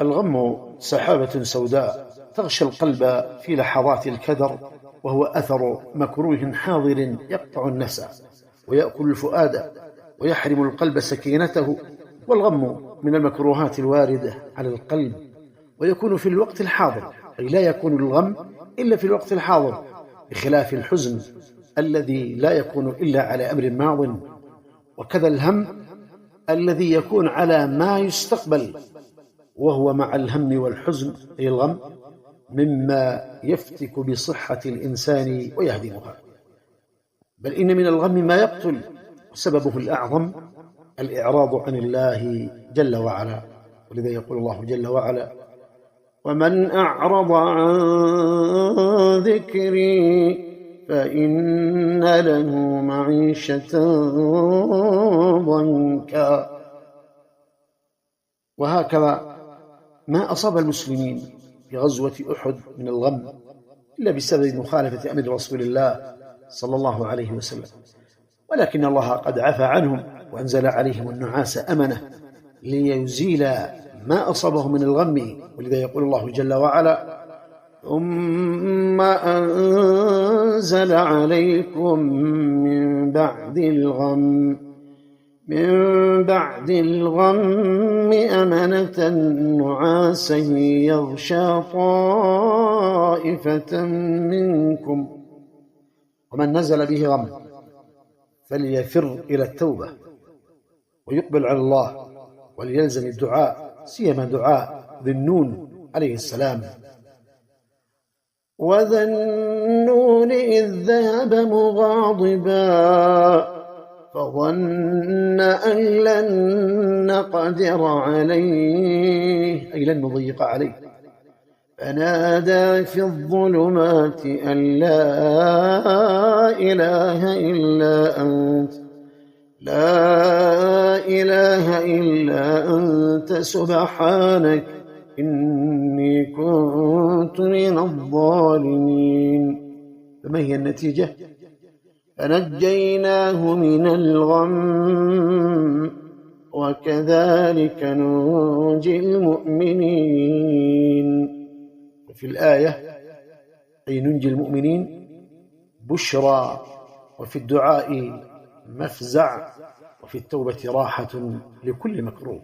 الغم سحابة سوداء تغشى القلب في لحظات الكدر، وهو أثر مكروه حاضر يقطع النفس ويأكل الفؤاد ويحرم القلب سكينته. والغم من المكروهات الواردة على القلب، ويكون في الوقت الحاضر، أي لا يكون الغم إلا في الوقت الحاضر، بخلاف الحزن الذي لا يكون إلا على أمر ماض. وكذا الهم الذي يكون على ما يستقبل، وهو مع الهم والحزن أي الغم مما يفتك بصحة الإنسان ويهدمها. بل إن من الغم ما يقتل، وسببه الأعظم الإعراض عن الله جل وعلا. ولذا يقول الله جل وعلا: ومن أعرض عن ذكري فإن له معيشة ضنكا. وهكذا ما أصاب المسلمين في غزوة أحد من الغم إلا بسبب مخالفة أمر رسول الله صلى الله عليه وسلم، ولكن الله قد عفى عنهم وأنزل عليهم النعاس أمنة ليزيل ما أصابهم من الغم. ولذا يقول الله جل وعلا: ثم أنزل عليكم من بعد الغم أمنة نعاسا يغشى طائفة منكم. ومن نزل به غم فليفر إلى التوبة ويقبل على الله، وليلزم الدعاء، سيما دعاء ذي النون عليه السلام. وذا النون إذ ذهب مغاضبا فظن أن لن نقدر عليه، أي لن نضيق عليه، فنادى في الظلمات أن لا إله إلا أنت سبحانك إني كنت من الظالمين. فما هي النتيجة؟ فنجيناه من الغم وكذلك ننجي المؤمنين. وفي الآية أي ننجي المؤمنين بشرى، وفي الدعاء مفزع، وفي التوبة راحة لكل مكروه.